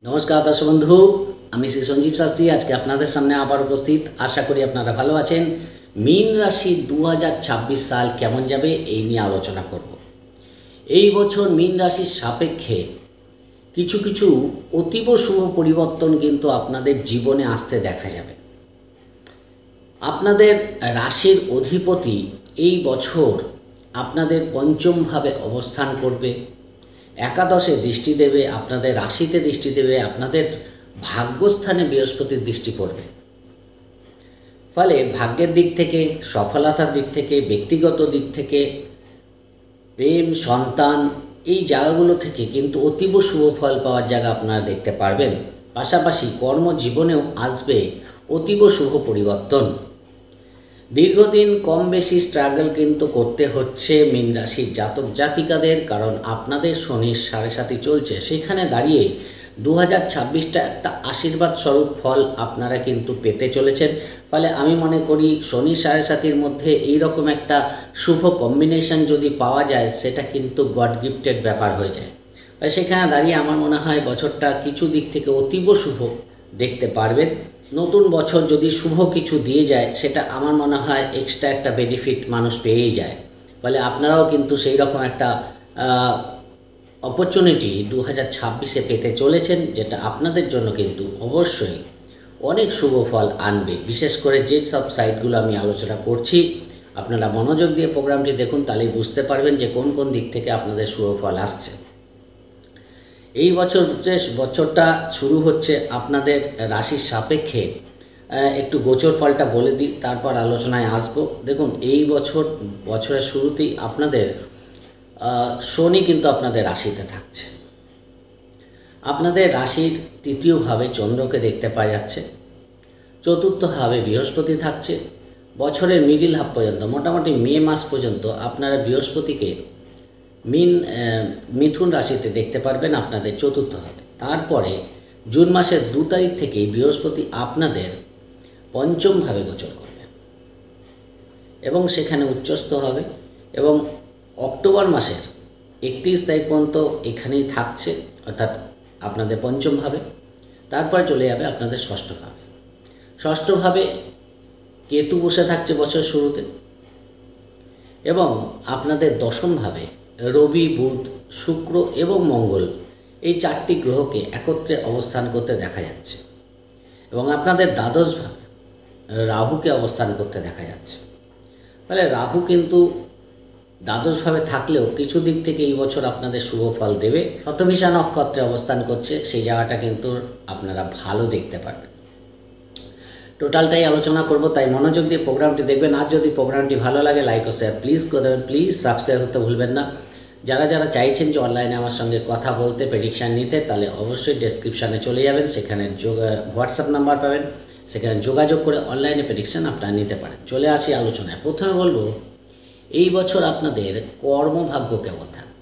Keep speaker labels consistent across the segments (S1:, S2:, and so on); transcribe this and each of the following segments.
S1: নমস্কার দর্শক বন্ধু, আমি শ্রী সঞ্জীব শাস্ত্রী আজকে আপনাদের সামনে আবার উপস্থিত। আশা করি আপনারা ভালো আছেন। মীন রাশি 2026 সাল কেমন যাবে এই নিয়ে আলোচনা করব। এই বছর মীন রাশির সাপেক্ষে কিছু কিছু অতীব শুভ পরিবর্তন কিন্তু আপনাদের জীবনে আসতে দেখা যাবে। আপনাদের রাশির অধিপতি এই বছর আপনাদের পঞ্চমভাবে অবস্থান করবে, একাদশে দৃষ্টি দেবে, আপনাদের রাশিতে দৃষ্টি দেবে, আপনাদের ভাগ্যস্থানে বৃহস্পতির দৃষ্টি পড়বে। ফলে ভাগ্যের দিক থেকে, সফলতার দিক থেকে, ব্যক্তিগত দিক থেকে, প্রেম, সন্তান, এই জায়গাগুলো থেকে কিন্তু অতীব শুভ ফল পাওয়ার জায়গা আপনারা দেখতে পারবেন। পাশাপাশি কর্মজীবনেও আসবে অতীব শুভ পরিবর্তন। দীর্ঘদিন কম বেশি স্ট্রাগল কিন্তু করতে হচ্ছে মীন রাশির জাতক জাতিকাদের, কারণ আপনাদের শনির 7.5 চলছে। সেখানে দাঁড়িয়ে 2026টা একটা আশীর্বাদ স্বরূপ ফল আপনারা কিন্তু পেতে চলেছেন। ফলে আমি মনে করি শনির 7.5-এর মধ্যে এইরকম একটা শুভ কম্বিনেশন যদি পাওয়া যায়, সেটা কিন্তু গড গিফটেড ব্যাপার হয়ে যায়। সেখানে দাঁড়িয়ে আমার মনে হয় বছরটা কিছু দিক থেকে অতীব শুভ দেখতে পারবেন। নতুন বছর যদি শুভ কিছু দিয়ে যায়, সেটা আমার মনে হয় এক্সট্রা একটা বেনিফিট মানুষ পেয়েই যায়। ফলে আপনারাও কিন্তু সেই রকম একটা অপরচুনিটি 2026-এ পেতে চলেছেন, যেটা আপনাদের জন্য কিন্তু অবশ্যই অনেক শুভ ফল আনবে। বিশেষ করে যে সব সাইটগুলো আমি আলোচনা করছি, আপনারা মনোযোগ দিয়ে প্রোগ্রামটি দেখুন, তাহলেই বুঝতে পারবেন যে কোন কোন দিক থেকে আপনাদের শুভ ফল আসছে। এই বছরটা শুরু হচ্ছে আপনাদের রাশির সাপেক্ষে। একটু গোচর ফলটা বলে দিই, তারপর আলোচনায় আসবো। দেখুন, এই বছরের শুরুতেই আপনাদের শনি কিন্তু আপনাদের রাশিতে থাকছে। আপনাদের রাশির তৃতীয়ভাবে চন্দ্রকে দেখতে পাওয়া যাচ্ছে, চতুর্থভাবে বৃহস্পতি থাকছে। বছরের মিডিল হাফ পর্যন্ত, মোটামুটি মে মাস পর্যন্ত আপনারা বৃহস্পতিকে মিথুন রাশিতে দেখতে পারবেন আপনাদের চতুর্থভাবে। তারপরে জুন মাসের 2 তারিখ থেকেই বৃহস্পতি আপনাদের পঞ্চমভাবে গোচর করবে এবং সেখানে উচ্চস্থ হবে, এবং অক্টোবর মাসের 31 তারিখ পর্যন্ত এখানেই থাকছে, অর্থাৎ আপনাদের পঞ্চমভাবে। তারপর চলে যাবে আপনাদের ষষ্ঠভাবে। ষষ্ঠভাবে কেতু বসে থাকছে বছর শুরুতে, এবং আপনাদের দশমভাবে রবি, বুধ, শুক্র এবং মঙ্গল, এই 4টি গ্রহকে একত্রে অবস্থান করতে দেখা যাচ্ছে। এবং আপনাদের দ্বাদশভাবে রাহুকে অবস্থান করতে দেখা যাচ্ছে। ফলে রাহু কিন্তু দ্বাদশভাবে থাকলেও কিছু দিক থেকে এই বছর আপনাদের শুভ ফল দেবে। শতভিষা নক্ষত্রে অবস্থান করছে, সেই জায়গাটা কিন্তু আপনারা ভালো দেখতে পারবেন। টোটালটাই আলোচনা করব, তাই মনোযোগ দিয়ে প্রোগ্রামটি দেখবেন। আর যদি প্রোগ্রামটি ভালো লাগে, লাইক ও শেয়ার প্লিজ করে দেবেন। প্লিজ সাবস্ক্রাইব করতে ভুলবেন না। যারা যারা চাইছেন যে অনলাইনে আমার সঙ্গে কথা বলতে, প্রেডিকশান নিতে, তাহলে অবশ্যই ডেসক্রিপশানে চলে যাবেন, সেখানে হোয়াটসঅ্যাপ নাম্বার পাবেন, সেখানে যোগাযোগ করে অনলাইনে প্রেডিকশান আপনারা নিতে পারেন। চলে আসি আলোচনায়। প্রথমে বলবো, এই বছর আপনাদের কর্মভাগ্য কেমন থাকে।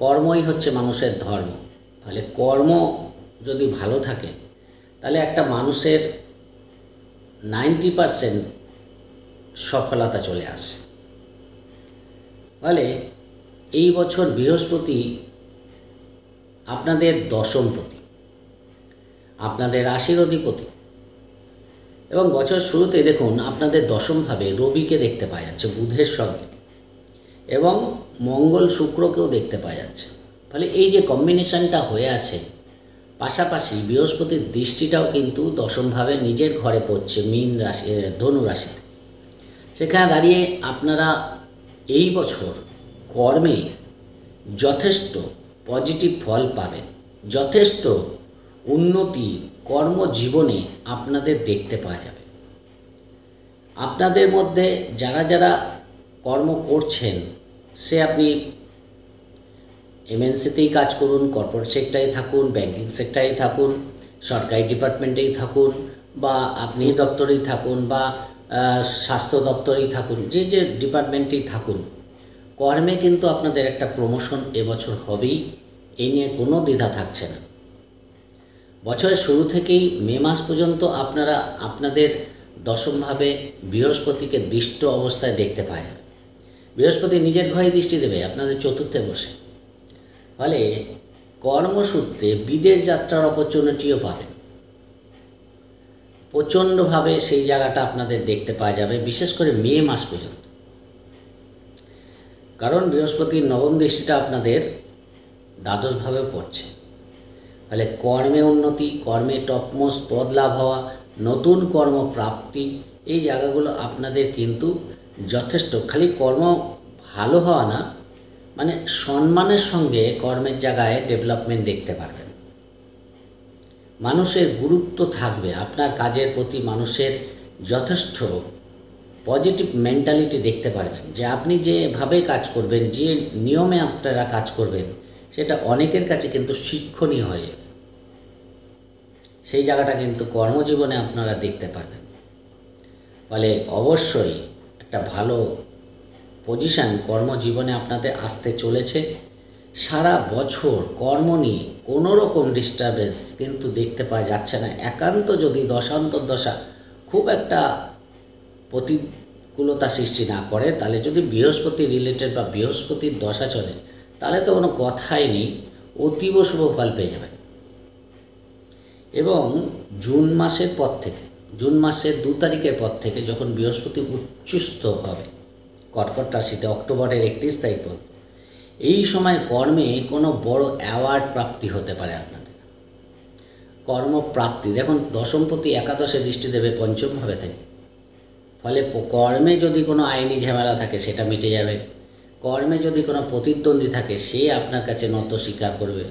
S1: কর্মই হচ্ছে মানুষের ধর্ম। ফলে কর্ম যদি ভালো থাকে, তাহলে একটা মানুষের 90% সফলতা চলে আসে। ফলে এই বছর বৃহস্পতি আপনাদের দশমপতি, আপনাদের রাশির অধিপতি, এবং বছর শুরুতে দেখুন আপনাদের দশমভাবে রবিকে দেখতে পাওয়া যাচ্ছে বুধের সঙ্গে, এবং মঙ্গল শুক্রকেও দেখতে পাওয়া যাচ্ছে। ফলে এই যে কম্বিনেশনটা হয়ে আছে, পাশাপাশি বৃহস্পতির দৃষ্টিটাও কিন্তু দশমভাবে নিজের ঘরে পড়ছে, মীন রাশি, ধনু রাশিতে। সেখানে দাঁড়িয়ে আপনারা এই বছর কর্মে যথেষ্ট পজিটিভ ফল পাবেন, যথেষ্ট উন্নতি কর্মজীবনে আপনাদের দেখতে পাওয়া যাবে। আপনাদের মধ্যে যারা যারা কর্ম করছেন, সে আপনি এমএনসিতেই কাজ করুন, কর্পোরেট সেক্টরে থাকুন, ব্যাংকিং সেক্টরেই থাকুন, সরকারি ডিপার্টমেন্টেই থাকুন, বা আপনি দপ্তরেই থাকুন, বা স্বাস্থ্য দপ্তরেই থাকুন, যে যে ডিপার্টমেন্টেই থাকুন, কর্মে কিন্তু আপনাদের একটা প্রমোশন এবছর হবেই। এই নিয়ে কোনো দ্বিধা থাকছে না। বছরের শুরু থেকেই মে মাস পর্যন্ত আপনারা আপনাদের দশমভাবে বৃহস্পতিকে দৃষ্ট অবস্থায় দেখতে পাওয়া যাবে। বৃহস্পতি নিজের ঘরে দৃষ্টি দেবে আপনাদের চতুর্থে বসে। ফলে কর্মসূত্রে বিদেশ যাত্রার অপরচুনিটিও পাবেন। প্রচণ্ডভাবে সেই জায়গাটা আপনাদের দেখতে পাওয়া যাবে, বিশেষ করে মে মাস পর্যন্ত। কারণ বৃহস্পতির নবম দৃষ্টিটা আপনাদের দ্বাদশভাবে পড়ছে। ফলে কর্মে উন্নতি, কর্মে টপমোস্ট পদ লাভ হওয়া, নতুন কর্মপ্রাপ্তি, এই জায়গাগুলো আপনাদের কিন্তু যথেষ্ট, খালি কর্ম ভালো হওয়া না, মানে সম্মানের সঙ্গে কর্মের জায়গায় ডেভেলপমেন্ট দেখতে পারবেন। মানুষের গুরুত্ব থাকবে, আপনার কাজের প্রতি মানুষের যথেষ্ট পজিটিভ মেন্টালিটি দেখতে পারবেন, যে আপনি যেভাবে কাজ করবেন, যে নিয়মে আপনারা কাজ করবেন, সেটা অনেকের কাছে কিন্তু শিক্ষণীয় হয়ে যাবে। সেই জায়গাটা কিন্তু কর্মজীবনে আপনারা দেখতে পারবেন। ফলে অবশ্যই একটা ভালো পজিশান কর্মজীবনে আপনাদের আসতে চলেছে। সারা বছর কর্ম নিয়ে কোনো রকম ডিস্টারবেন্স কিন্তু দেখতে পাওয়া যাচ্ছে না। একান্ত যদি দশান্তর্দশা খুব একটা প্রতিকূলতা সৃষ্টি না করে, তাহলে যদি বৃহস্পতি রিলেটেড বা বৃহস্পতির দশা চলে, তাহলে তো কোনো কথাই নেই, অতীব শুভ ফল পেয়ে যাবেন। এবং জুন মাসের পর থেকে, জুন মাসের 2 তারিখের পর থেকে যখন বৃহস্পতি উচ্চস্থ হবে কর্কট রাশিতে অক্টোবরের 31 তারিখ পর্যন্ত, এই সময় কর্মে কোনো বড় অ্যাওয়ার্ড প্রাপ্তি হতে পারে আপনাদের। কর্মপ্রাপ্তি, দেখুন দশমপতি একাদশে দৃষ্টি দেবে পঞ্চমভাবে থেকে। ফলে কর্মে যদি কোনো আইনি ঝামেলা থাকে সেটা মিটে যাবে। কর্মে যদি কোনো প্রতিদ্বন্দ্বী থাকে সে আপনার কাছে নত স্বীকার করবে।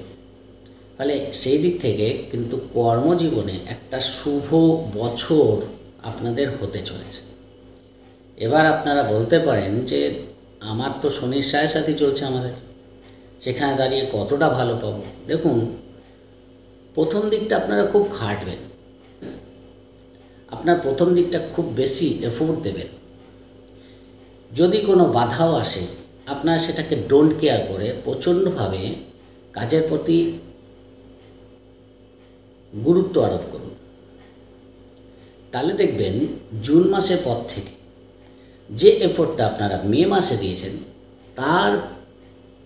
S1: ফলে সেই দিক থেকে কিন্তু কর্মজীবনে একটা শুভ বছর আপনাদের হতে চলেছে। এবার আপনারা বলতে পারেন যে আমার তো শনির সাথে চলছে আমাদের, সেখানে দাঁড়িয়ে কতটা ভালো পাবো। দেখুন, প্রথম দিকটা আপনারা খুব খাটবেন, আপনার প্রথম দিকটা খুব বেশি এফোর্ট দেবেন। যদি কোনো বাধাও আসে, আপনারা সেটাকে ডোন্ট কেয়ার করে প্রচণ্ডভাবে কাজের প্রতি গুরুত্ব আরোপ করুন। তাহলে দেখবেন জুন মাসের পর থেকে যে এফোর্টটা আপনারা মে মাসে দিয়েছেন, তার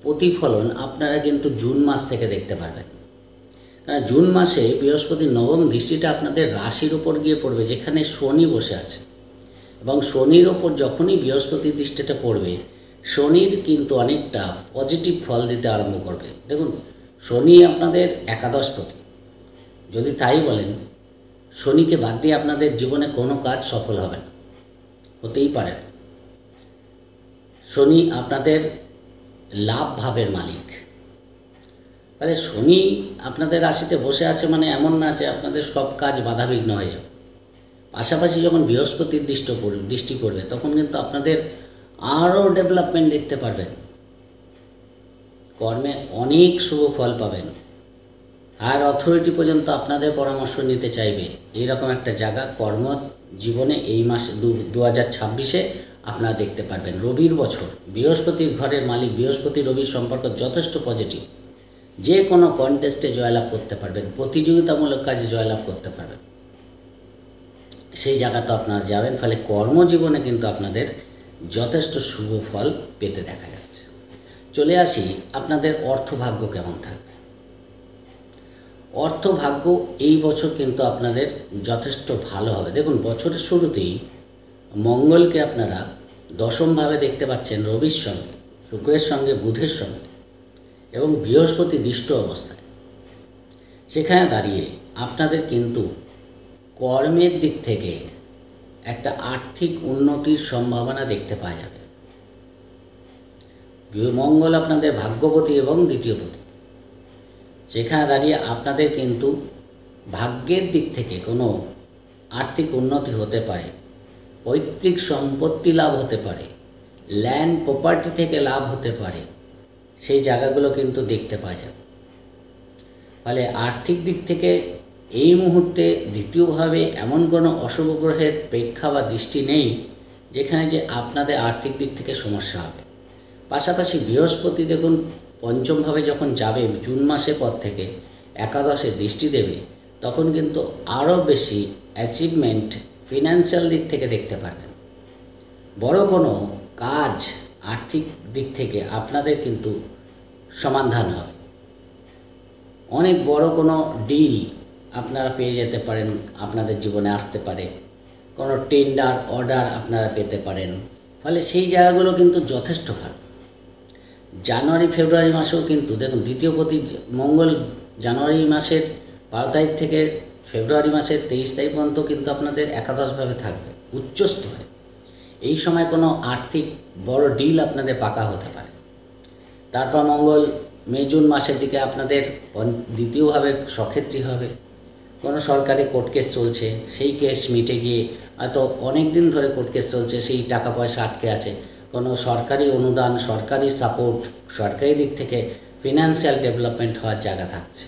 S1: প্রতিফলন আপনারা কিন্তু জুন মাস থেকে দেখতে পারবেন। কারণ জুন মাসে বৃহস্পতির নবম দৃষ্টিটা আপনাদের রাশির ওপর গিয়ে পড়বে, যেখানে শনি বসে আছে। এবং শনির ওপর যখনই বৃহস্পতির দৃষ্টিটা পড়বে, শনির কিন্তু অনেকটা পজিটিভ ফল দিতে আরম্ভ করবে। দেখুন, শনি আপনাদের একাদশপতি, যদি তাই বলেন, শনিকে বাদ দিয়ে আপনাদের জীবনে কোনো কাজ সফল হবে না, হতেই পারে না। শনি আপনাদের লাভ ভাবের মালিক। তাহলে শনি আপনাদের রাশিতে বসে আছে মানে এমন না যে আপনাদের সব কাজ বাধাবিঘ্ন হয়ে যাবে। পাশাপাশি যখন বৃহস্পতির দৃষ্টি করবে, তখন কিন্তু আপনাদের আরও ডেভেলপমেন্ট দেখতে পারবেন, কর্মে অনেক শুভ ফল পাবেন। হায়ার অথরিটি পর্যন্ত আপনাদের পরামর্শ নিতে চাইবে, এইরকম একটা জায়গা কর্মজীবনে এই মাসে 2026-এ আপনারা দেখতে পারবেন। রবির বছর, বৃহস্পতির ঘরের মালিক, বৃহস্পতি রবির সম্পর্ক যথেষ্ট পজিটিভ। যে কোনো কন্টেস্টে জয়লাভ করতে পারবেন, প্রতিযোগিতামূলক কাজে জয়লাভ করতে পারবেন, সেই জায়গাতে আপনারা যাবেন। ফলে কর্মজীবনে কিন্তু আপনাদের যথেষ্ট শুভ ফল পেতে দেখা যাচ্ছে। চলে আসি আপনাদের অর্থভাগ্য কেমন থাকবে। অর্থভাগ্য এই বছর কিন্তু আপনাদের যথেষ্ট ভালো হবে। দেখুন, বছরের শুরুতেই মঙ্গলকে আপনারা দশমভাবে দেখতে পাচ্ছেন, রবির সঙ্গে, শুক্রের সঙ্গে, বুধের সঙ্গে, এবং বৃহস্পতি দৃষ্ট অবস্থায়। সেখানে দাঁড়িয়ে আপনাদের কিন্তু কর্মের দিক থেকে একটা আর্থিক উন্নতির সম্ভাবনা দেখতে পাওয়া যাবে। মঙ্গল আপনাদের ভাগ্যপতি এবং দ্বিতীয়পতি। সেখানে দাঁড়িয়ে আপনাদের কিন্তু ভাগ্যের দিক থেকে কোনো আর্থিক উন্নতি হতে পারে, পৈতৃক সম্পত্তি লাভ হতে পারে, ল্যান্ড প্রপার্টি থেকে লাভ হতে পারে, সেই জায়গাগুলো কিন্তু দেখতে পাওয়া যাবে। ফলে আর্থিক দিক থেকে এই মুহূর্তে দ্বিতীয়ভাবে এমন কোনো অশুভ গ্রহের প্রেক্ষা বা দৃষ্টি নেই যেখানে যে আপনাদের আর্থিক দিক থেকে সমস্যা হবে। পাশাপাশি বৃহস্পতি দেখুন পঞ্চমভাবে যখন যাবে, জুন মাসের পর থেকে একাদশে দৃষ্টি দেবে, তখন কিন্তু আরও বেশি অ্যাচিভমেন্ট ফিনান্সিয়াল দিক থেকে দেখতে পারবেন। বড় কোনো কাজ আর্থিক দিক থেকে আপনাদের কিন্তু সমাধান হবে। অনেক বড় কোনো ডিল আপনারা পেয়ে যেতে পারেন, আপনাদের জীবনে আসতে পারে, কোনো টেন্ডার অর্ডার আপনারা পেতে পারেন। ফলে সেই জায়গাগুলো কিন্তু যথেষ্ট ভালো। জানুয়ারি ফেব্রুয়ারি মাসেও কিন্তু দেখুন দ্বিতীয়পতি মঙ্গল জানুয়ারি মাসের 12 তারিখ থেকে ফেব্রুয়ারি মাসের 23 তারিখ পর্যন্ত কিন্তু আপনাদের একাদশভাবে থাকবে, উচ্চস্থ হয়। এই সময় কোনো আর্থিক বড় ডিল আপনাদের পাকা হতে পারে। তারপর মঙ্গল মে জুন মাসের দিকে আপনাদের দ্বিতীয়ভাবে সক্ষেত্রী হবে। কোনো সরকারি কোর্ট কেস চলছে, সেই কেস মিটে গিয়ে হয়তো অনেক দিন ধরে কোর্ট কেস চলছে, সেই টাকা পয়সা আটকে আছে, কোনো সরকারি অনুদান, সরকারি সাপোর্ট, সরকারি দিক থেকে ফিনান্সিয়াল ডেভেলপমেন্ট হওয়ার জায়গা থাকছে।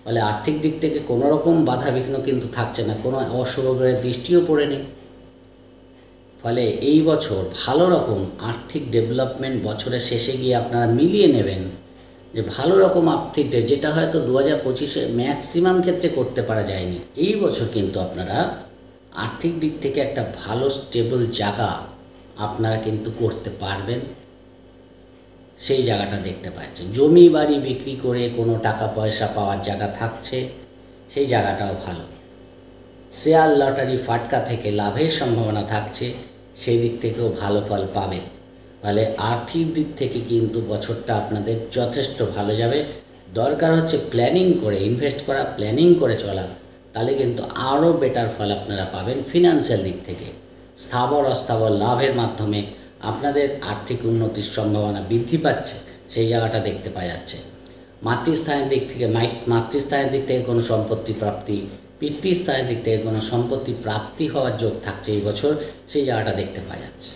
S1: ফলে আর্থিক দিক থেকে কোনো রকম বাধাবিঘ্ন কিন্তু থাকছে না, কোনো অশুভ গ্রহের দৃষ্টিও পড়েনি। ফলে এই বছর ভালো রকম আর্থিক ডেভেলপমেন্ট বছরের শেষে গিয়ে আপনারা মিলিয়ে নেবেন যে ভালো রকম আর্থিক যেটা হয়তো 2025-এ ম্যাক্সিমাম ক্ষেত্রে করতে পারা যায়নি। এই বছর কিন্তু আপনারা আর্থিক দিক থেকে একটা ভালো স্টেবল জায়গা আপনারা কিন্তু করতে পারবেন, সেই জায়গাটা দেখতে পাচ্ছেন। জমি বাড়ি বিক্রি করে কোনো টাকা পয়সা পাওয়ার জায়গা থাকছে, সেই জায়গাটাও ভালো। শেয়ার লটারি ফাটকা থেকে লাভের সম্ভাবনা থাকছে, সেই দিক থেকেও ভালো ফল পাবেন। ফলে আর্থিক দিক থেকে কিন্তু বছরটা আপনাদের যথেষ্ট ভালো যাবে। দরকার হচ্ছে প্ল্যানিং করে ইনভেস্ট করা, প্ল্যানিং করে চলা, তাহলে কিন্তু আরও বেটার ফল আপনারা পাবেন। ফিনান্সিয়াল দিক থেকে স্থাবর অস্থাবর লাভের মাধ্যমে আপনাদের আর্থিক উন্নতির সম্ভাবনা বৃদ্ধি পাচ্ছে, সেই জায়গাটা দেখতে পাওয়া যাচ্ছে। মাতৃস্থানের দিক থেকে মাতৃস্থানের দিক থেকে কোনো সম্পত্তি প্রাপ্তি, পিতৃস্থানের দিক থেকে কোনো সম্পত্তি প্রাপ্তি হওয়ার যোগ থাকছে এই বছর, সেই জায়গাটা দেখতে পাওয়া যাচ্ছে।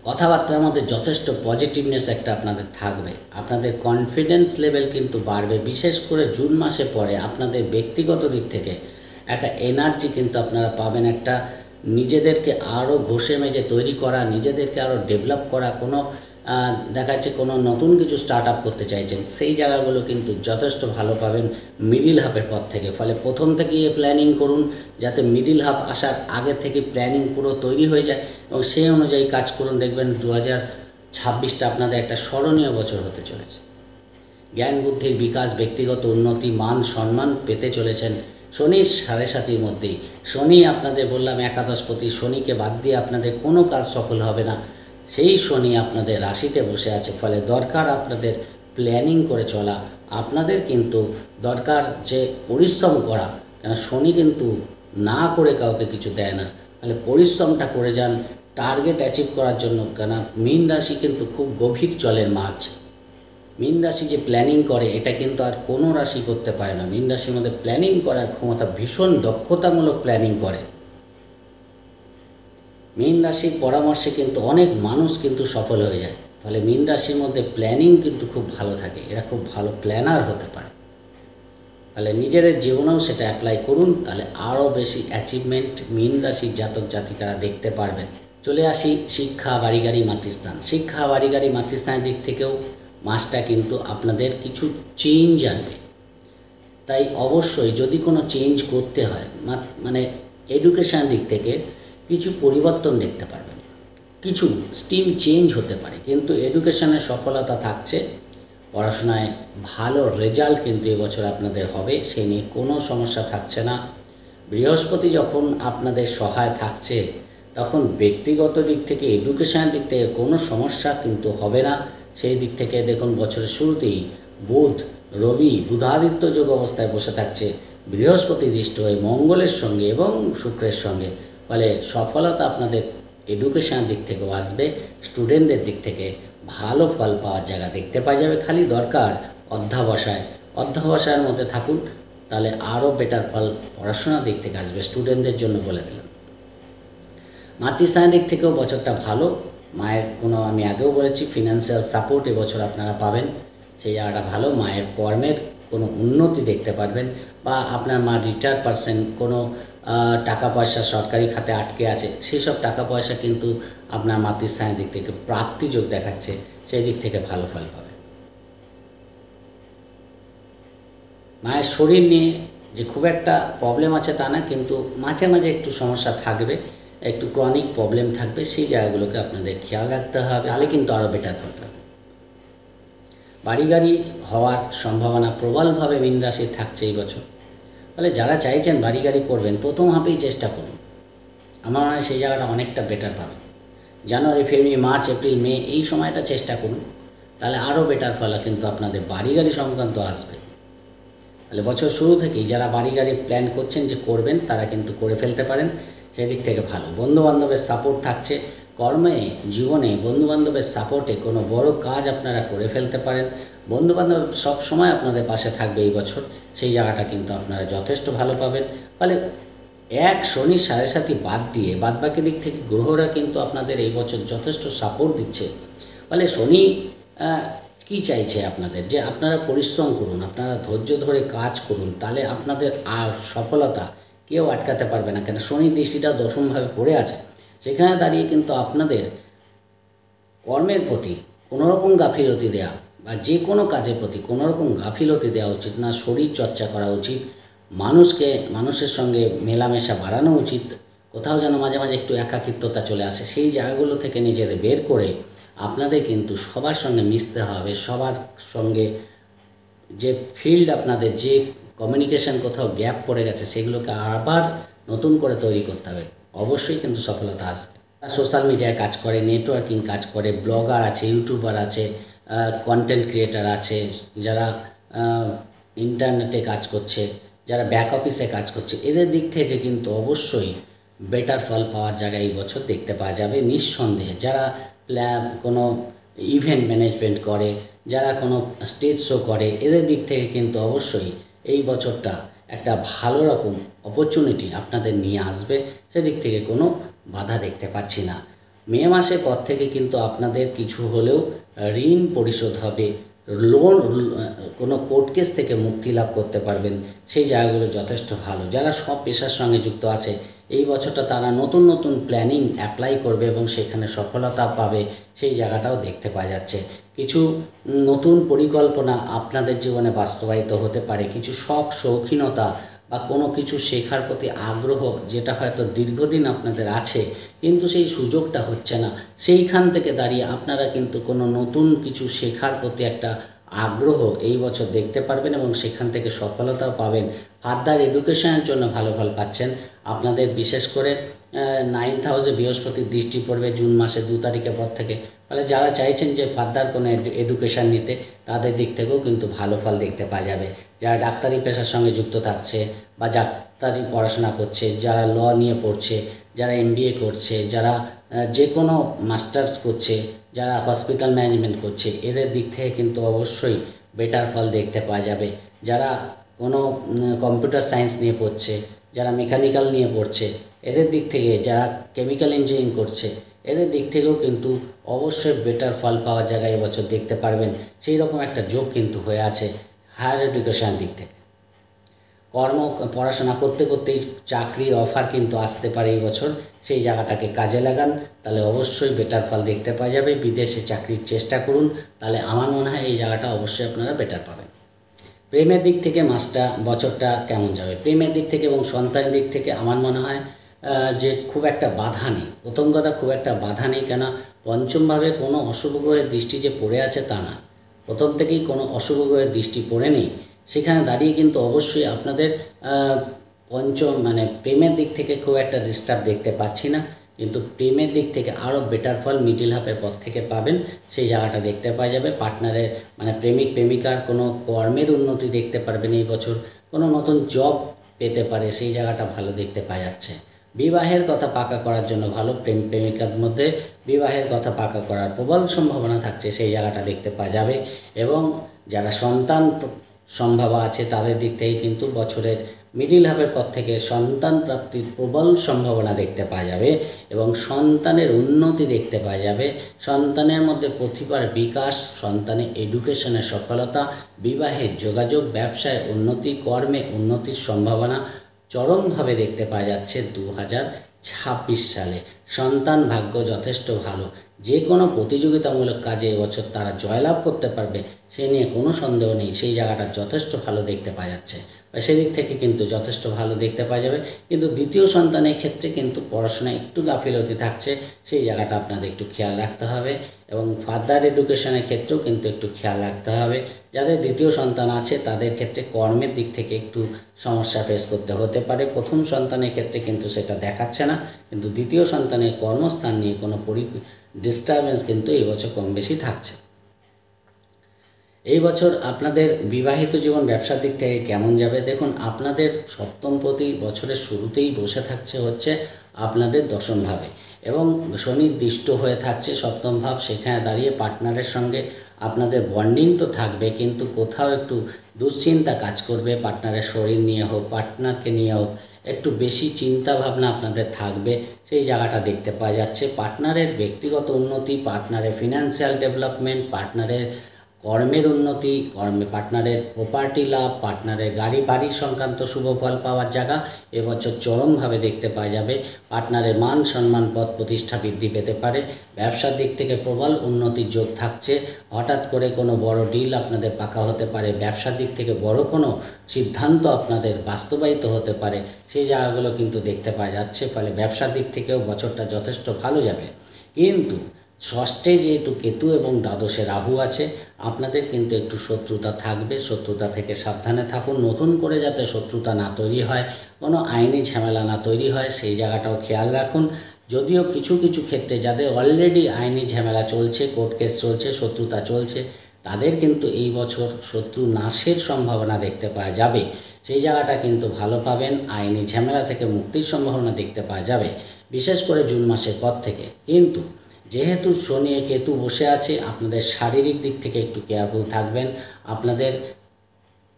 S1: কথাবার্তার মধ্যে যথেষ্ট পজিটিভনেস একটা আপনাদের থাকবে, আপনাদের কনফিডেন্স লেভেল কিন্তু বাড়বে। বিশেষ করে জুন মাসে পরে আপনাদের ব্যক্তিগত দিক থেকে একটা এনার্জি কিন্তু আপনারা পাবেন, একটা নিজেদেরকে আরও ঘষে মেজে তৈরি করা, নিজেদেরকে আরও ডেভেলপ করা, কোনো দেখা যাচ্ছে কোনো নতুন কিছু স্টার্ট আপ করতে চাইছেন, সেই জায়গাগুলো কিন্তু যথেষ্ট ভালো পাবেন মিডিল হাফের পর থেকে। ফলে প্রথম থেকেই প্ল্যানিং করুন, যাতে মিডিল হাফ আসার আগে থেকে প্ল্যানিং পুরো তৈরি হয়ে যায় এবং সেই অনুযায়ী কাজ করুন। দেখবেন 2026টা আপনাদের একটা স্মরণীয় বছর হতে চলেছে। জ্ঞান বুদ্ধির বিকাশ, ব্যক্তিগত উন্নতি, মান সম্মান পেতে চলেছেন। শনির 7.5 মধ্যেই, শনি আপনাদের বললাম একাদশপতি, শনিকে বাদ দিয়ে আপনাদের কোনো কাজ সফল হবে না। সেই শনি আপনাদের রাশিতে বসে আছে, ফলে দরকার আপনাদের প্ল্যানিং করে চলা, আপনাদের কিন্তু দরকার যে পরিশ্রম করা, কেন শনি কিন্তু না করে কাউকে কিছু দেয় না। ফলে পরিশ্রমটা করে যান টার্গেট অ্যাচিভ করার জন্য, কেন মীন রাশি কিন্তু খুব গভীর জলের মাছ। মীন রাশি যে প্ল্যানিং করে এটা কিন্তু আর কোনো রাশি করতে পারে না। মীন রাশির মধ্যে প্ল্যানিং করার ক্ষমতা, ভীষণ দক্ষতামূলক প্ল্যানিং করে। মীন রাশির পরামর্শে কিন্তু অনেক মানুষ কিন্তু সফল হয়ে যায়। ফলে মীন রাশির মধ্যে প্ল্যানিং কিন্তু খুব ভালো থাকে, এরা খুব ভালো প্ল্যানার হতে পারে। ফলে নিজেদের জীবনেও সেটা অ্যাপ্লাই করুন, তাহলে আরও বেশি অ্যাচিভমেন্ট মীন রাশির জাতক জাতিকারা দেখতে পারবেন। চলে আসি শিক্ষা, বাড়ি গাড়ি, মাতৃস্থান। শিক্ষা, বাড়ি গাড়ি, মাতৃস্থানের দিক থেকেও মাসটা কিন্তু আপনাদের কিছু চেঞ্জ আনবে। তাই অবশ্যই যদি কোনো চেঞ্জ করতে হয়, মানে এডুকেশান দিক থেকে কিছু পরিবর্তন দেখতে পারবেন, কিছু স্ট্রিম চেঞ্জ হতে পারে, কিন্তু এডুকেশনের সফলতা থাকছে। পড়াশোনায় ভালো রেজাল্ট কিন্তু এবছর আপনাদের হবে, সে নিয়ে কোনো সমস্যা থাকছে না। বৃহস্পতি যখন আপনাদের সহায় থাকছে, তখন ব্যক্তিগত দিক থেকে এডুকেশানের দিক থেকে কোনো সমস্যা কিন্তু হবে না। সেই দিক থেকে দেখুন বছরের শুরুতেই বুধ রবি বুধাদিত্য যোগ অবস্থায় বসে থাকছে, বৃহস্পতি দৃষ্ট হয়ে মঙ্গলের সঙ্গে এবং শুক্রের সঙ্গে। ফলে সফলতা আপনাদের এডুকেশানের দিক থেকেও আসবে, স্টুডেন্টদের দিক থেকে ভালো ফল পাওয়ার জায়গা দেখতে পাওয়া যাবে। খালি দরকার অধ্যাবসায়ের মধ্যে থাকুন, তাহলে আরও বেটার ফল পড়াশোনার দিক থেকে আসবে। স্টুডেন্টদের জন্য বলে দিলাম। মাতৃস্থানের দিক থেকেও বছরটা ভালো। মায়ের কোনো, আমি আগেও বলেছি, ফিনান্সিয়াল সাপোর্ট এবছর আপনারা পাবেন, সেই জায়গাটা ভালো। মায়ের কর্মের কোনো উন্নতি দেখতে পারবেন, বা আপনার মা রিটায়ার্ড পারসন, কোনো টাকা পয়সা সরকারি খাতে আটকে আছে, সেই সব টাকা পয়সা কিন্তু আপনার মাতৃস্থানের দিক থেকে প্রাপ্তি যোগ দেখাচ্ছে, সেই দিক থেকে ভালো ফল পাবে। মায়ের শরীর নিয়ে যে খুব একটা প্রবলেম আছে তা না, কিন্তু মাঝে মাঝে একটু সমস্যা থাকবে, একটু ক্রনিক প্রবলেম থাকবে, সেই জায়গাগুলোকে আপনাদের খেয়াল রাখতে হবে, তাহলে কিন্তু আরও বেটার ফল পাবে। বাড়ি গাড়ি হওয়ার সম্ভাবনা প্রবলভাবে মীন রাশির থাকছে এই বছর। ফলে যারা চাইছেন বাড়ি গাড়ি করবেন, প্রথম হাফেই চেষ্টা করুন। আমার মনে হয় সেই জায়গাটা অনেকটা বেটার পাবেন। জানুয়ারি, ফেব্রুয়ারি, মার্চ, এপ্রিল, মে এই সময়টা চেষ্টা করুন, তাহলে আরও বেটার ফল কিন্তু আপনাদের বাড়ি গাড়ি সংক্রান্ত আসবে। তাহলে বছর শুরু থেকেই যারা বাড়ি গাড়ি প্ল্যান করছেন যে করবেন, তারা কিন্তু করে ফেলতে পারেন, সেদিক থেকে ভালো। বন্ধুবান্ধবের সাপোর্ট থাকছে, কর্মে জীবনে বন্ধুবান্ধবের সাপোর্টে কোনো বড় কাজ আপনারা করে ফেলতে পারেন। বন্ধুবান্ধব সব সময় আপনাদের পাশে থাকবে এই বছর, সেই জায়গাটা কিন্তু আপনারা যথেষ্ট ভালো পাবেন। ফলে এক শনি সাড়ে সাতি বাদ দিয়ে বাদবাকি দিক থেকে গ্রহরা কিন্তু আপনাদের এই বছর যথেষ্ট সাপোর্ট দিচ্ছে। ফলে শনি কি চাইছে আপনাদের, যে আপনারা পরিশ্রম করুন, আপনারা ধৈর্য ধরে কাজ করুন, তাহলে আপনাদের আর সফলতা কেউ আটকাতে পারবে না। কেন শনির দৃষ্টিটা দশমভাবে পড়ে আছে, সেখানে দাঁড়িয়ে কিন্তু আপনাদের কর্মের প্রতি কোনোরকম গাফিলতি দেওয়া বা যে কোনো কাজের প্রতি কোনোরকম গাফিলতি দেওয়া উচিত না। শরীর চর্চা করা উচিত, মানুষের সঙ্গে মেলামেশা বাড়ানো উচিত। কোথাও যেন মাঝে মাঝে একটু একাকিত্বতা চলে আসে, সেই জায়গাগুলো থেকে নিজেদের বের করে আপনাদের কিন্তু সবার সঙ্গে মিশতে হবে। সবার সঙ্গে যে ফিল্ড, আপনাদের যে কমিউনিকেশন কোথাও গ্যাপ পড়ে গেছে, সেগুলোকে আবার নতুন করে তৈরি করতে হবে। অবশ্যই কিন্তু সফলতা আসবে। সোশ্যাল মিডিয়ায় কাজ করে, নেটওয়ার্কিং কাজ করে, ব্লগার আছে, ইউটিউবার আছে, কন্টেন্ট ক্রিয়েটার আছে, যারা ইন্টারনেটে কাজ করছে, যারা ব্যাক অফিসে কাজ করছে, এদের দিক থেকে কিন্তু অবশ্যই বেটার ফল পাওয়ার জায়গায় এই বছর দেখতে পাওয়া যাবে নিঃসন্দেহে। যারা কোনো ইভেন্ট ম্যানেজমেন্ট করে, যারা কোনো স্টেজ শো করে, এদের দিক থেকে কিন্তু অবশ্যই এই বছরটা একটা ভালো রকম অপরচুনিটি আপনাদের নিয়ে আসবে, সেদিক থেকে কোনো বাধা দেখতে পাচ্ছি না। মে মাসের পর থেকে কিন্তু আপনাদের কিছু হলেও ঋণ পরিশোধ হবে, লোন, কোনো কোর্ট কেস থেকে মুক্তি লাভ করতে পারবেন, সেই জায়গাগুলো যথেষ্ট ভালো। যারা সব পেশার সঙ্গে যুক্ত আছে, এই বছরটা তারা নতুন নতুন প্ল্যানিং অ্যাপ্লাই করবে এবং সেখানে সফলতা পাবে, সেই জায়গাটাও দেখতে পাওয়া যাচ্ছে। কিছু নতুন পরিকল্পনা আপনাদের জীবনে বাস্তবায়িত হতে পারে। কিছু শখ, শৌখিনতা বা কোনো কিছু শেখার প্রতি আগ্রহ, যেটা হয়তো দীর্ঘদিন আপনাদের আছে কিন্তু সেই সুযোগটা হচ্ছে না, সেইখান থেকে দাঁড়িয়ে আপনারা কিন্তু কোনো নতুন কিছু শেখার প্রতি একটা আগ্রহ এই বছর দেখতে পারবেন এবং সেখান থেকে সফলতাও পাবেন। ফার্দার এডুকেশনের জন্য ভালো ফল পাচ্ছেন। আপনাদের বিশেষ করে 9th হাউসে বৃহস্পতির দৃষ্টি পড়বে জুন মাসের 2 তারিখের পর থেকে। ফলে যারা চাইছেন যে ফার্দার কোনো এডুকেশান নিতে, তাদের দিক থেকেও কিন্তু ভালো ফল দেখতে পাওয়া যাবে। যারা ডাক্তারি পেশার সঙ্গে যুক্ত থাকছে বা ডাক্তারি পড়াশোনা করছে, যারা ল নিয়ে পড়ছে, যারা MBA করছে, যারা যে কোনো মাস্টার্স করছে, যারা হসপিটাল ম্যানেজমেন্ট করছে, এদের দিক থেকে কিন্তু অবশ্যই বেটার ফল দেখতে পাওয়া যাবে। যারা কোনো কম্পিউটার সায়েন্স নিয়ে পড়ছে, যারা মেকানিক্যাল নিয়ে পড়ছে, এদের দিক থেকে, যারা কেমিক্যাল ইঞ্জিনিয়ারিং করছে, এদের দিক থেকেও কিন্তু অবশ্যই বেটার ফল পাওয়ার জায়গায় এবছর দেখতে পারবেন। সেই রকম একটা যোগ কিন্তু হয়ে আছে হায়ার এডুকেশান দিক থেকে। পড়াশোনা করতে করতেই চাকরির অফার কিন্তু আসতে পারে এই বছর, সেই জায়গাটাকে কাজে লাগান, তাহলে অবশ্যই বেটার ফল দেখতে পাওয়া যাবে। বিদেশে চাকরির চেষ্টা করুন, তাহলে আমার মনে হয় এই জায়গাটা অবশ্যই আপনারা বেটার পাবেন। প্রেমের দিক থেকে বছরটা কেমন যাবে? প্রেমের দিক থেকে এবং সন্তানের দিক থেকে আমার মনে হয় যে খুব একটা বাধা নেই। প্রথম কথা, খুব একটা বাধা নেই, কেন পঞ্চমভাবে কোনো অশুভ গ্রহের দৃষ্টি যে পড়ে আছে তা না, প্রথম থেকেই কোনো অশুভ গ্রহের দৃষ্টি পড়ে নেই। সেখানে দাঁড়িয়ে কিন্তু অবশ্যই আপনাদের প্রেমের দিক থেকে খুব একটা ডিস্টার্ব দেখতে পাচ্ছি না, কিন্তু প্রেমের দিক থেকে আরও বেটার ফল মিডিল হাফের পর থেকে পাবেন, সেই জায়গাটা দেখতে পাওয়া যাবে। পার্টনারের প্রেমিক প্রেমিকার কোনো কর্মের উন্নতি দেখতে পারবেন এই বছর, কোনো নতুন জব পেতে পারে, সেই জায়গাটা ভালো দেখতে পাওয়া যাচ্ছে। বিবাহের কথা পাকা করার জন্য ভালো, প্রেম প্রেমিকার মধ্যে বিবাহের কথা পাকা করার প্রবল সম্ভাবনা থাকছে, সেই জায়গাটা দেখতে পাওয়া যাবে। এবং যারা সন্তান সম্ভাবনা আছে, তাদের দিক থেকে কিন্তু বছরের মিডিল হাফের পর থেকে সন্তান প্রাপ্তির প্রবল সম্ভাবনা দেখতে পাওয়া যাবে এবং সন্তানের উন্নতি দেখতে পাওয়া যাবে। সন্তানের মধ্যে প্রতিভার বিকাশ, সন্তানের এডুকেশনের সফলতা, বিবাহের যোগাযোগ, ব্যবসায় উন্নতি, কর্মে উন্নতির সম্ভাবনা চরমভাবে দেখতে পাওয়া যাচ্ছে 2026 সালে। সন্তান ভাগ্য যথেষ্ট ভালো, যে কোনো প্রতিযোগিতামূলক কাজে এবছর তারা জয়লাভ করতে পারবে, সে নিয়ে কোনো সন্দেহ নেই। সেই জায়গাটা যথেষ্ট ভালো দেখতে পাওয়া যাচ্ছে, সেদিক থেকে কিন্তু যথেষ্ট ভালো দেখতে পাওয়া যাবে। কিন্তু দ্বিতীয় সন্তানের ক্ষেত্রে কিন্তু পড়াশোনায় একটু গাফিলতি থাকছে, সেই জায়গাটা আপনাদের একটু খেয়াল রাখতে হবে এবং ফার্দার এডুকেশনের ক্ষেত্রেও কিন্তু একটু খেয়াল রাখতে হবে। যাদের দ্বিতীয় সন্তান আছে তাদের ক্ষেত্রে কর্মের দিক থেকে একটু সমস্যা ফেস করতে হতে পারে। প্রথম সন্তানের ক্ষেত্রে কিন্তু সেটা দেখাচ্ছে না, কিন্তু দ্বিতীয় সন্তানের কর্মস্থান নিয়ে কোনো ডিস্টারবেন্স কিন্তু এই বছর কম বেশি থাকছে। এই বছর আপনাদের বিবাহিত জীবন ব্যবসার দিক থেকে কেমন যাবে? দেখুন, আপনাদের সপ্তমপতি বছরের শুরুতেই বসে থাকছে হচ্ছে আপনাদের দশম ভাবে, এবং শনি দৃষ্ট হয়ে থাকছে সপ্তম ভাব। সেখানে দাঁড়িয়ে পার্টনারের সঙ্গে আপনাদের বন্ডিং তো থাকবে, কিন্তু কোথাও একটু দুশ্চিন্তা কাজ করবে। পার্টনারের শরীর নিয়ে হোক, পার্টনারকে নিয়ে হোক, একটু বেশি চিন্তা ভাবনা আপনাদের থাকবে, সেই জায়গাটা দেখতে পাওয়া যাচ্ছে। পার্টনারের ব্যক্তিগত উন্নতি, পার্টনারের ফিনান্সিয়াল ডেভেলপমেন্ট, পার্টনারের কর্মের উন্নতি, পার্টনারের প্রপার্টি লাভ, পার্টনারের বাড়ি সংক্রান্ত শুভ ফল পাওয়ার জায়গা এবছর চরমভাবে দেখতে পাওয়া যাবে। পার্টনারের মান সম্মান পদ প্রতিষ্ঠা বৃদ্ধি পেতে পারে। ব্যবসার দিক থেকে প্রবল উন্নতির যোগ থাকছে। হঠাৎ করে কোনো বড় ডিল আপনাদের পাকা হতে পারে। ব্যবসার দিক থেকে বড় কোনো সিদ্ধান্ত আপনাদের বাস্তবায়িত হতে পারে, সেই জায়গাগুলো কিন্তু দেখতে পাওয়া যাচ্ছে। ফলে ব্যবসার দিক থেকেও বছরটা যথেষ্ট ভালো যাবে। কিন্তু ষষ্ঠে যেহেতু কেতু এবং দ্বাদশে রাহু আছে, আপনাদের কিন্তু একটু শত্রুতা থাকবে। শত্রুতা থেকে সাবধানে থাকুন। নতুন করে যাতে শত্রুতা না তৈরি হয়, কোনো আইনি ঝামেলা না তৈরি হয়, সেই জায়গাটাও খেয়াল রাখুন। যদিও কিছু কিছু ক্ষেত্রে যাদের অলরেডি আইনি ঝামেলা চলছে, কোর্ট কেস চলছে, শত্রুতা চলছে, তাদের কিন্তু এই বছর শত্রু নাশের সম্ভাবনা দেখতে পাওয়া যাবে। সেই জায়গাটা কিন্তু ভালো পাবেন। আইনি ঝামেলা থেকে মুক্তির সম্ভাবনা দেখতে পাওয়া যাবে, বিশেষ করে জুন মাসের পর থেকে। কিন্তু যেহেতু শনি কেতু বসে আছে, আপনাদের শারীরিক দিক থেকে একটু কেয়ারফুল থাকবেন। আপনাদের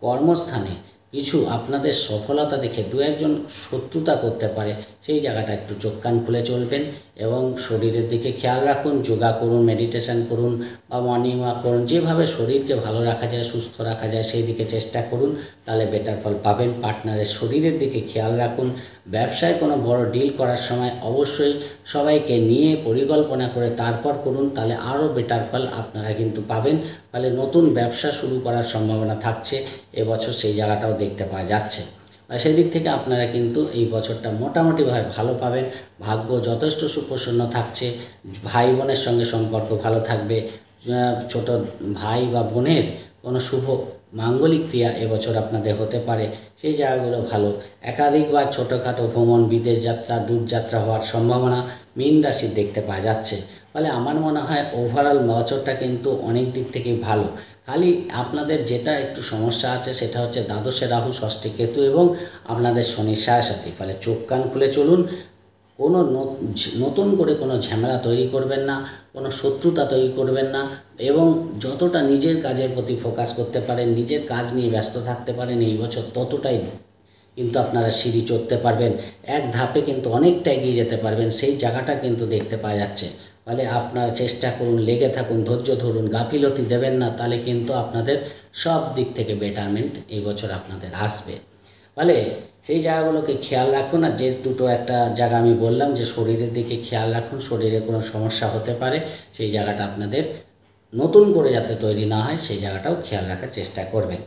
S1: কর্মস্থানে কিছু আপনাদের সফলতা দেখে দু একজন শত্রুতা করতে পারে, সেই জায়গাটা একটু চোখ কান খুলে চলবেন। এবং শরীরের দিকে খেয়াল রাখুন। যোগা করুন, মেডিটেশন করুন বা মর্নিং ওয়াক করুন। যেভাবে শরীরকে ভালো রাখা যায়, সুস্থ রাখা যায়, সেই দিকে চেষ্টা করুন, তাহলে বেটার ফল পাবেন। পার্টনারের শরীরের দিকে খেয়াল রাখুন। ব্যবসায় কোনো বড় ডিল করার সময় অবশ্যই সবাইকে নিয়ে পরিকল্পনা করে তারপর করুন, তাহলে আরও বেটার ফল আপনারা কিন্তু পাবেন। ফলে নতুন ব্যবসা শুরু করার সম্ভাবনা থাকছে এবছর, সেই জায়গাটাও দেখতে পাওয়া যাচ্ছে। আর সেদিক থেকে আপনারা কিন্তু এই বছরটা মোটামুটিভাবে ভালো পাবেন। ভাগ্য যথেষ্ট সুপ্রসন্ন থাকছে। ভাই বোনের সঙ্গে সম্পর্ক ভালো থাকবে। ছোট ভাই বা বোনের কোনো শুভ মাঙ্গলিক ক্রিয়া এবছর আপনাদের হতে পারে, সেই জায়গাগুলো ভালো। একাধিকবার ছোটোখাটো ভ্রমণ, বিদেশ যাত্রা, দূরযাত্রা হওয়ার সম্ভাবনা মীন রাশির দেখতে পাওয়া যাচ্ছে। ফলে আমার মনে হয় ওভারঅল বছরটা কিন্তু অনেক দিক থেকেই ভালো। খালি আপনাদের যেটা একটু সমস্যা আছে সেটা হচ্ছে দ্বাদশে রাহু, ষষ্ঠে কেতু এবং আপনাদের শনির সাথে। ফলে চোখ কান খুলে চলুন। কোনো নতুন করে কোনো ঝামেলা তৈরি করবেন না, কোনো শত্রুতা তৈরি করবেন না, এবং যতটা নিজের কাজের প্রতি ফোকাস করতে পারেন, নিজের কাজ নিয়ে ব্যস্ত থাকতে পারেন এই বছর, ততটাই কিন্তু আপনারা সিঁড়ি চড়তে পারবেন। এক ধাপে কিন্তু অনেকটা এগিয়ে যেতে পারবেন, সেই জায়গাটা কিন্তু দেখতে পাওয়া যাচ্ছে। ফলে আপনারা চেষ্টা করুন, লেগে থাকুন, ধৈর্য ধরুন, গাফিলতি দেবেন না, তাহলে কিন্তু আপনাদের সব দিক থেকে বেটারমেন্ট এই বছর আপনাদের আসবে। ফলে সেই জায়গাগুলোকে খেয়াল রাখুন। আর যে দুটো একটা জায়গা আমি বললাম যে শরীরের দিকে খেয়াল রাখুন, শরীরে কোনো সমস্যা হতে পারে, সেই জায়গাটা আপনাদের নতুন করে যাতে তৈরি না হয়, সেই জায়গাটাও খেয়াল রাখার চেষ্টা করবেন।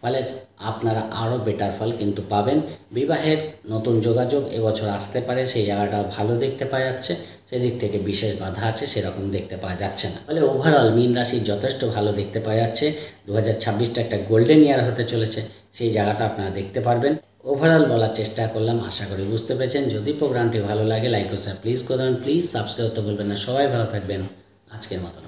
S1: ফলে আপনারা আরও বেটার ফল কিন্তু পাবেন। বিবাহের নতুন যোগাযোগ এবছর আসতে পারে, সেই জায়গাটা ভালো দেখতে পাওয়া যাচ্ছে। সেদিক থেকে বিশেষ বাধা আছে সেরকম দেখতে পাওয়া যাচ্ছে না। ফলে ওভারঅল মীন রাশি যথেষ্ট ভালো দেখতে পাওয়া যাচ্ছে। 2026টা একটা গোল্ডেন ইয়ার হতে চলেছে, সেই জায়গাটা আপনারা দেখতে পারবেন। ওভারঅল বলার চেষ্টা করলাম, আশা করি বুঝতে পেরেছেন। যদি প্রোগ্রামটি ভালো লাগে লাইক ও শেয়ার প্লিজ করে দেবেন। প্লিজ সাবস্ক্রাইব করতে বলবেন না। সবাই ভালো থাকবেন। আজকের মতো।